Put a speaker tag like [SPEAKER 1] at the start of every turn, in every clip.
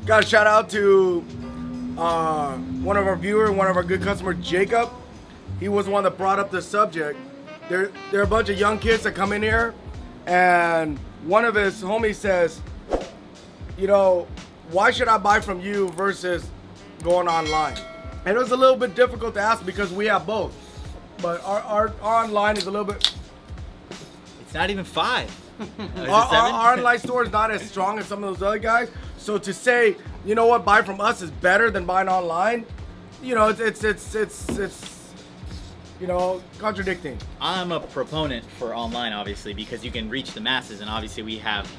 [SPEAKER 1] got a shout out to one of our viewers, one of our good customers, Jacob. He was the one that brought up this subject. There are a bunch of young kids that come in here, and one of his homies says, you know, why should I buy from you versus going online? And it was a little bit difficult to ask because we have both. But our online is a little bit...
[SPEAKER 2] It's not even 5.
[SPEAKER 1] Our online store is not as strong as some of those other guys. So to say, you know what, buy from us is better than buying online, you know, it's you know, contradicting.
[SPEAKER 2] I'm a proponent for online, obviously, because you can reach the masses, and obviously we have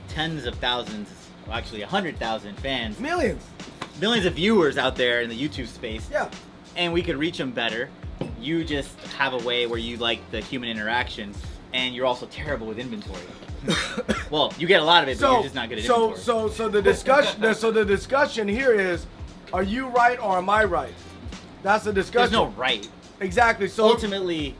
[SPEAKER 2] tens of thousands, well, actually 100,000 fans.
[SPEAKER 1] Millions
[SPEAKER 2] of viewers out there in the YouTube space.
[SPEAKER 1] Yeah.
[SPEAKER 2] And we could reach them better. You just have a way where you like the human interaction, and you're also terrible with inventory. Well, you get a lot of it, but you're just not good at inventory.
[SPEAKER 1] So the discussion here is, are you right or am I right? That's the discussion.
[SPEAKER 2] There's no right.
[SPEAKER 1] Exactly. So
[SPEAKER 2] ultimately,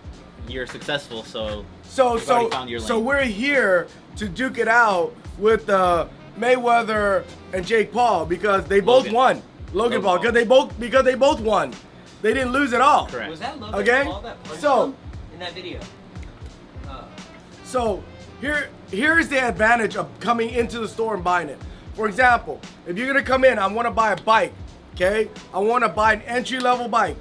[SPEAKER 2] you're successful. So found your lane.
[SPEAKER 1] So we're here to duke it out with Mayweather and Jake Paul because they both won. Logan Paul because they both won. They didn't lose at all.
[SPEAKER 2] Correct.
[SPEAKER 3] Was that Logan Paul that punched him in that video?
[SPEAKER 1] So here's the advantage of coming into the store and buying it. For example, if you're gonna come in, I want to buy a bike. Okay, I want to buy an entry-level bike.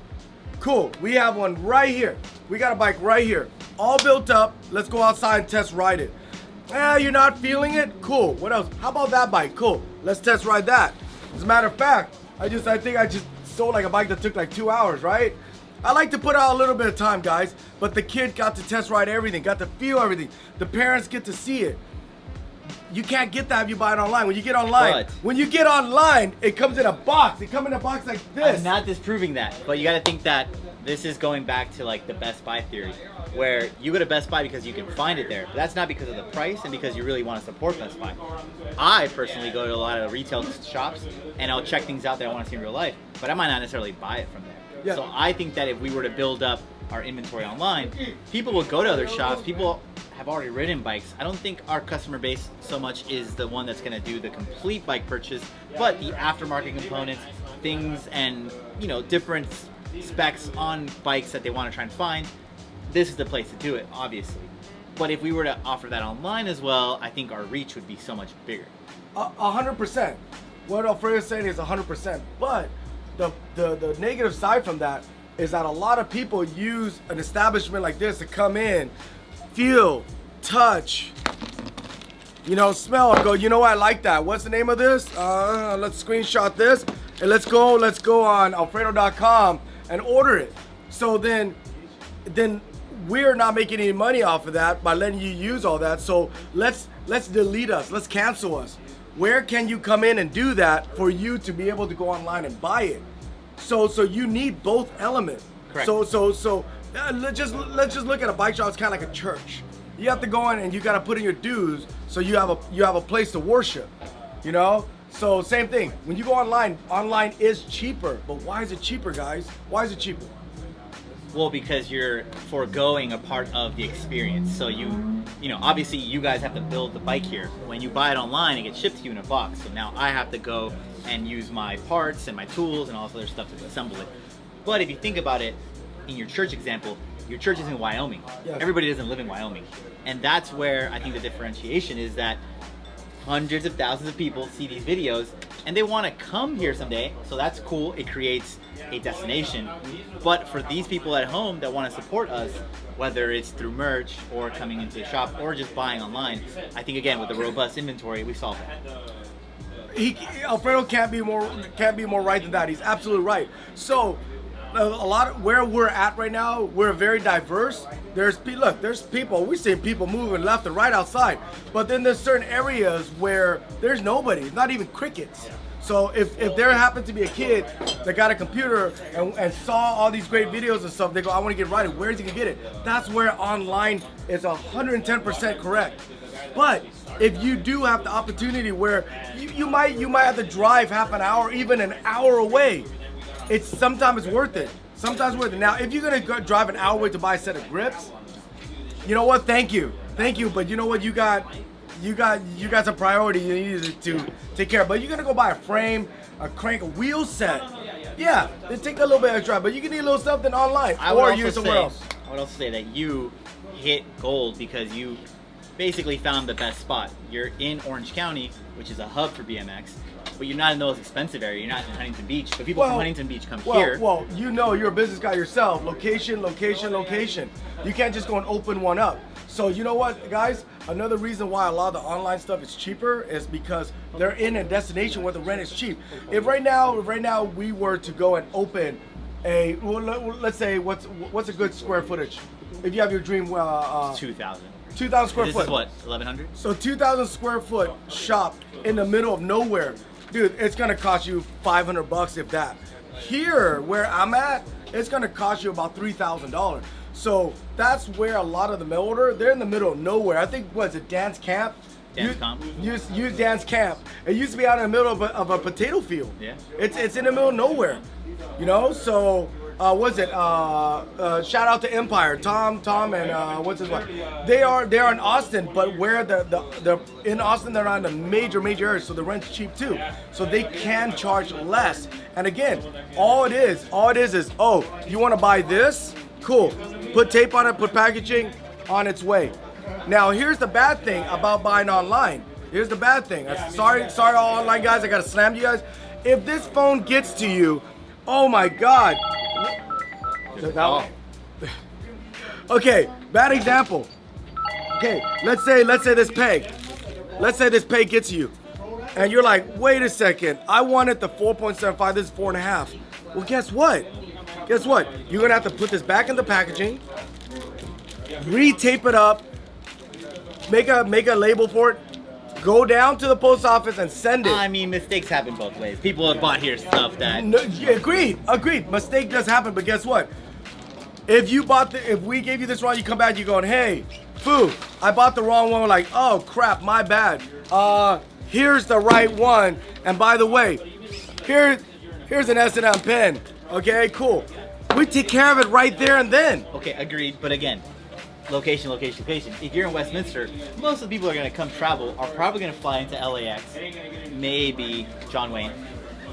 [SPEAKER 1] Cool, we have one right here. We got a bike right here, all built up. Let's go outside and test ride it. You're not feeling it? Cool. What else? How about that bike? Cool. Let's test ride that. As a matter of fact, I think I just sold like a bike that took like 2 hours, right? I like to put out a little bit of time, guys, but the kid got to test ride everything, got to feel everything. The parents get to see it. You can't get that if you buy it online. When you get online, it comes in a box. It comes in a box like this.
[SPEAKER 2] I'm not disproving that, but you got to think that this is going back to like the Best Buy theory, where you go to Best Buy because you can find it there. But that's not because of the price and because you really want to support Best Buy. I personally go to a lot of retail shops and I'll check things out that I want to see in real life, but I might not necessarily buy it from there.
[SPEAKER 1] Yeah.
[SPEAKER 2] So I think that if we were to build up our inventory online, people will go to other shops. People have already ridden bikes. I don't think our customer base so much is the one that's going to do the complete bike purchase, but the aftermarket components, things, and you know, different specs on bikes that they want to try and find. This is the place to do it, obviously. But if we were to offer that online as well, I think our reach would be so much bigger.
[SPEAKER 1] 100%. What Alfredo's saying is 100%. But the negative side from that is that a lot of people use an establishment like this to come in, feel, touch, you know, smell, and go, you know what, I like that. What's the name of this? Let's screenshot this, and let's go on Alfredo.com and order it. So then we're not making any money off of that by letting you use all that. So let's delete us. Let's cancel us. Where can you come in and do that for you to be able to go online and buy it? So you need both elements.
[SPEAKER 2] Correct.
[SPEAKER 1] So let's just look at a bike shop. It's kind of like a church. You have to go in and you got to put in your dues. So you have a place to worship. You know. So same thing. When you go online is cheaper. But why is it cheaper, guys? Why is it cheaper?
[SPEAKER 2] Well, because you're foregoing a part of the experience. So you know, obviously you guys have to build the bike here. When you buy it online, it gets shipped to you in a box. So now I have to go and use my parts and my tools and all this other stuff to assemble it. But if you think about it, in your church example, your church is in Wyoming.
[SPEAKER 1] Yes.
[SPEAKER 2] Everybody doesn't live in Wyoming. And that's where I think the differentiation is that hundreds of thousands of people see these videos and they want to come here someday. So that's cool. It creates a destination. But for these people at home that want to support us, whether it's through merch or coming into the shop or just buying online, I think again with the robust inventory, we solve that.
[SPEAKER 1] Alfredo can't be more right than that. He's absolutely right. So a lot of where we're at right now, we're very diverse. There's people. We're seeing people moving left and right outside, but then there's certain areas where there's nobody, not even crickets. So if there happens to be a kid that got a computer and saw all these great videos and stuff, they go, I want to get riding. Where's he gonna get it? That's where online is 110% correct. But if you do have the opportunity where you might have to drive half an hour, even an hour away, sometimes it's worth it. Sometimes worth it. Now, if you're gonna drive an hour away to buy a set of grips, you know what? Thank you. But you know what? You got you got some priority you need to take care of. But you're gonna go buy a frame, a crank, a wheel set. Yeah, they take a little bit extra, but you can need a little something online or use somewhere else.
[SPEAKER 2] I would also say that you hit gold because you basically found the best spot. You're in Orange County, which is a hub for BMX, but you're not in the most expensive area. You're not in Huntington Beach. But people from Huntington Beach come here.
[SPEAKER 1] Well, you know, you're a business guy yourself. Location, location, location. You can't just go and open one up. So you know what, guys? Another reason why a lot of the online stuff is cheaper is because they're in a destination where the rent is cheap. If right now we were to go and open a, let's say, what's a good square footage? If you have your dream,
[SPEAKER 2] 2,000.
[SPEAKER 1] 2,000 square
[SPEAKER 2] This
[SPEAKER 1] foot.
[SPEAKER 2] is what, 1,100?
[SPEAKER 1] So 2,000 square foot shop in the middle of nowhere, dude. It's gonna cost you $500 if that. Here, where I'm at, it's gonna cost you about $3,000. So that's where a lot of the mail order, they're in the middle of nowhere. I think, what's it, Dance Camp?
[SPEAKER 2] Dance Camp.
[SPEAKER 1] Use Dance Camp. It used to be out in the middle of a potato field.
[SPEAKER 2] Yeah.
[SPEAKER 1] It's in the middle of nowhere. You know, so what's it? Shout out to Empire, Tom, and what's his wife? They are in Austin, but where they're in Austin, they're not in the major areas, so the rent's cheap too. So they can charge less. And again, all it is, oh, you want to buy this? Cool. Put tape on it, put packaging, on its way. Now here's the bad thing about buying online. Here's the bad thing. Sorry all online guys, I gotta slam you guys. If this phone gets to you, oh my God. Okay, bad example. Okay, let's say this peg. Let's say this peg gets you. And you're like, wait a second, I wanted the 4.75, this is 4.5. Well, guess what? You're gonna have to put this back in the packaging, re-tape it up, make a label for it, go down to the post office and send it.
[SPEAKER 2] I mean, mistakes happen both ways. People have bought here stuff that...
[SPEAKER 1] No, yeah, agreed. Mistake does happen, but guess what? If we gave you this wrong, you come back, you're going, hey, Foo, I bought the wrong one. We're like, oh crap, my bad. Here's the right one. And by the way, here's an S&M pen. Okay, cool. We take care of it right there and then.
[SPEAKER 2] Okay, agreed. But again, location. If you're in Westminster, most of the people who are going to come travel are probably going to fly into LAX, maybe John Wayne.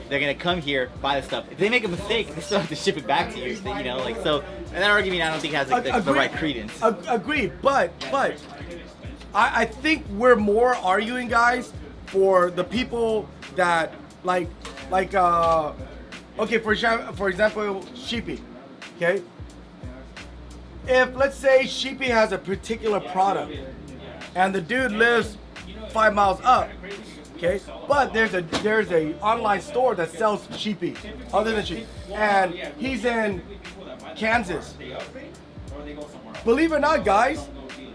[SPEAKER 2] They're going to come here, buy the stuff. If they make a mistake, they still have to ship it back to you. You know, like, so, and that argument I don't think has like, the right credence.
[SPEAKER 1] Agreed, but I think we're more arguing, guys, for the people that okay, for example, Sheepy, okay? If, let's say, Sheepy has a particular product, and the dude lives 5 miles up, okay? But there's a online store that sells Sheepy, other than Sheepy, and he's in Kansas. Believe it or not, guys,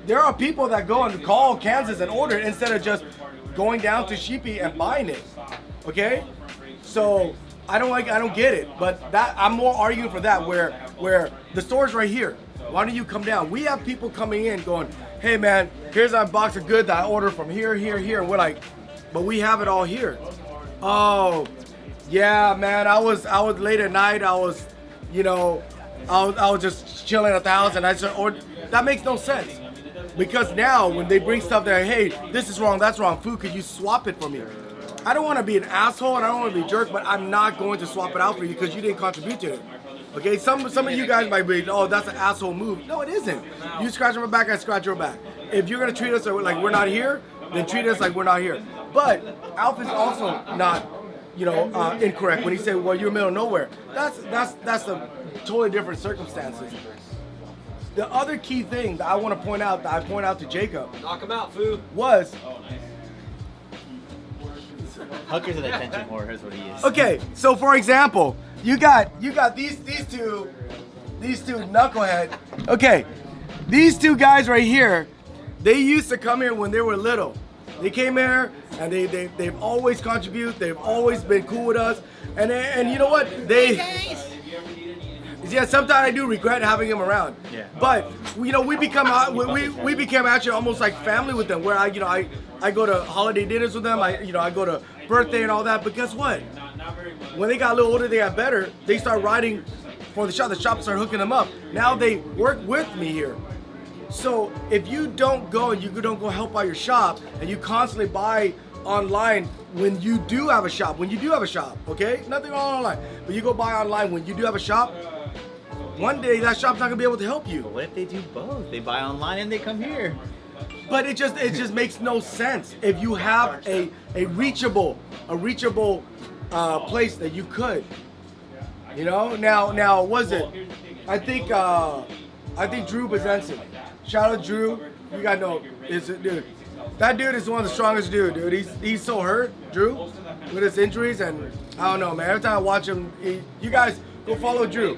[SPEAKER 1] there are people that go and call Kansas and order it instead of just going down to Sheepy and buying it, okay? So I don't get it, but that I'm more arguing for that where the store's right here. Why don't you come down? We have people coming in going, hey man, here's our box of goods that I ordered from here, and we're like, but we have it all here. Oh, yeah, man, I was late at night. I was just chilling at the house, and I said, that makes no sense. Because now when they bring stuff there, hey, this is wrong, that's wrong, food, could you swap it for me? I don't want to be an asshole and I don't want to be a jerk, but I'm not going to swap it out for you because you didn't contribute to it. Okay, some of you guys might be, oh, that's an asshole move. No, it isn't. You scratch my back, I scratch your back. If you're gonna treat us like we're not here, then treat us like we're not here. But Alf is also not, incorrect when he said, well, you're middle of nowhere. That's the totally different circumstances. The other key thing that I want to point out, that I point out to Jacob,
[SPEAKER 3] knock him out, Foo,
[SPEAKER 1] was.
[SPEAKER 2] Hucker's an attention whore, here's what he is.
[SPEAKER 1] Okay, so for example, you got these two knucklehead. Okay, these two guys right here, they used to come here when they were little. They came here and they've always contributed. They've always been cool with us. And you know what? Yeah, sometimes I do regret having them around.
[SPEAKER 2] Yeah.
[SPEAKER 1] But we became actually almost like family with them. Where I go to holiday dinners with them. I go to birthday and all that. But guess what? When they got a little older, they got better. They start riding for the shop. The shop started hooking them up. Now they work with me here. So if you don't go and you don't go help out your shop and you constantly buy online when you do have a shop, okay? Nothing wrong online, but you go buy online when you do have a shop, one day that shop's not gonna be able to help you.
[SPEAKER 2] But what if they do both? They buy online and they come here.
[SPEAKER 1] But it just makes no sense if you have a reachable place that you could. You know, now was it? I think Drew Bezenson. Shout out Drew. You gotta know, dude. That dude is one of the strongest dude. He's so hurt, Drew, with his injuries, and I don't know, man. Every time I watch him, you guys go follow Drew.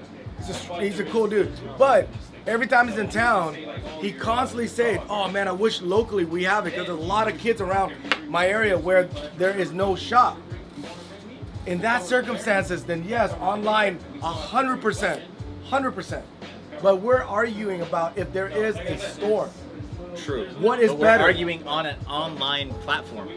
[SPEAKER 1] He's a cool dude. But every time he's in town, he constantly said, "Oh man, I wish locally we have it because there's a lot of kids around my area where there is no shop." In that circumstances, then yes, online 100%, 100%. But we're arguing about if there is a store.
[SPEAKER 2] True.
[SPEAKER 1] What is
[SPEAKER 2] but
[SPEAKER 1] better?
[SPEAKER 2] We're arguing on an online platform.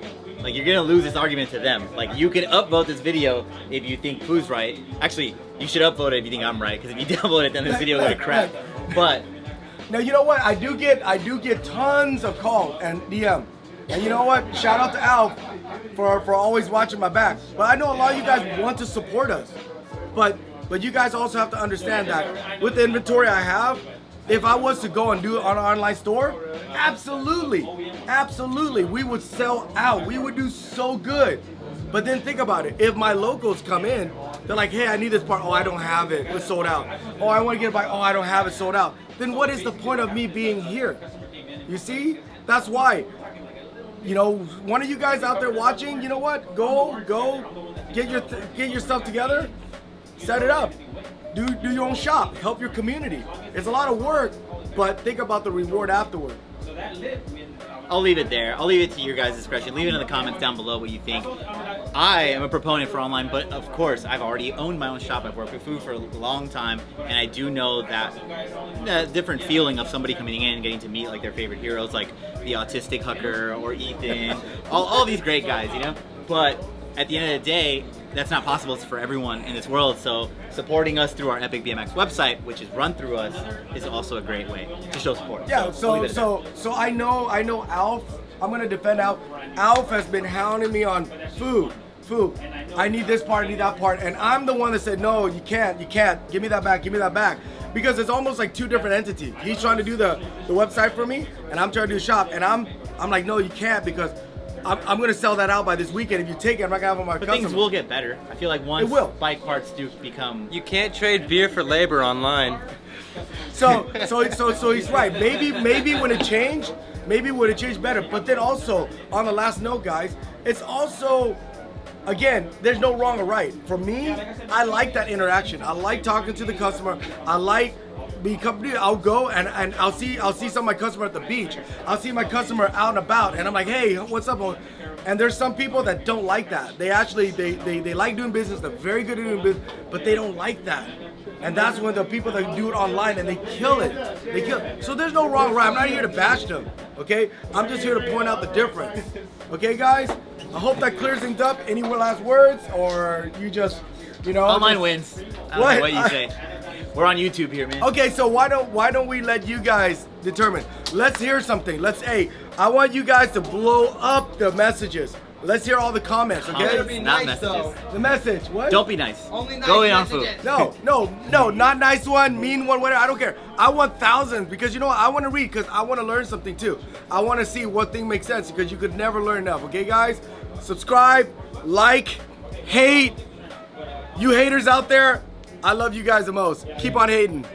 [SPEAKER 2] Like, you're gonna lose this argument to them. Like, you can upvote this video if you think Pooh's right. Actually, you should upvote it if you think I'm right, because if you downvote it, then this video is gonna crap. But
[SPEAKER 1] now, you know what? I do get tons of calls and DM. And you know what? Shout out to Alf for always watching my back. But I know a lot of you guys want to support us. But you guys also have to understand that with the inventory I have, if I was to go and do it on an online store, absolutely, we would sell out. We would do so good. But then think about it. If my locals come in, they're like, hey, I need this part. Oh, I don't have it. It's sold out. Oh, I want to get a bike. Oh, I don't have it, sold out. Then what is the point of me being here? You see? That's why. You know, one of you guys out there watching, you know what? Go, get your stuff together, set it up. Do your own shop. Help your community. It's a lot of work, but think about the reward afterward.
[SPEAKER 2] I'll leave it there. I'll leave it to your guys' discretion. Leave it in the comments down below what you think. I am a proponent for online, but of course, I've already owned my own shop. I've worked with food for a long time, and I do know that different feeling of somebody coming in and getting to meet like their favorite heroes, like the autistic hooker or Ethan, all these great guys, you know? But at the end of the day, that's not possible for everyone in this world, so supporting us through our Epic BMX website, which is run through us, is also a great way to show support.
[SPEAKER 1] Yeah, so I know Alf. I'm gonna defend Alf. Alf has been hounding me on food. I need this part, I need that part, and I'm the one that said, no, you can't. Give me that back. Because it's almost like two different entities. He's trying to do the website for me, and I'm trying to do shop, and I'm like, no, you can't, because I'm gonna sell that out by this weekend. If you take it, I'm not gonna have all my customers.
[SPEAKER 2] Things will get better. I feel like once bike parts do become...
[SPEAKER 4] You can't trade beer for labor online.
[SPEAKER 1] So he's right. Maybe when it changed, better. But then also, on the last note, guys, it's also, again, there's no wrong or right. For me, I like that interaction. I like talking to the customer. I like I'll go and I'll see some of my customer at the beach. I'll see my customer out and about, and I'm like, hey, what's up? And there's some people that don't like that. They actually they like doing business. They're very good at doing business, but they don't like that. And that's when the people that do it online and they kill it. So there's no wrong or right. I'm not here to bash them. Okay, I'm just here to point out the difference. Okay, guys. I hope that clears things up. Any last words, or you just, you know?
[SPEAKER 2] Online wins. I don't know what you say. We're on YouTube here, man.
[SPEAKER 1] Okay, so why don't we let you guys determine? Let's hear something. I want you guys to blow up the messages. Let's hear all the comments, okay?
[SPEAKER 4] Better be
[SPEAKER 2] Not
[SPEAKER 4] nice,
[SPEAKER 2] messages.
[SPEAKER 4] though.
[SPEAKER 1] The message, what?
[SPEAKER 2] Don't be nice.
[SPEAKER 4] Only nice
[SPEAKER 2] Go in on
[SPEAKER 4] messages.
[SPEAKER 2] food.
[SPEAKER 1] No, not nice one, mean one, whatever, I don't care. I want thousands, because you know what, I want to read, because I want to learn something too. I want to see what thing makes sense, because you could never learn enough, okay guys? Subscribe, like, hate. You haters out there, I love you guys the most. Keep on hating.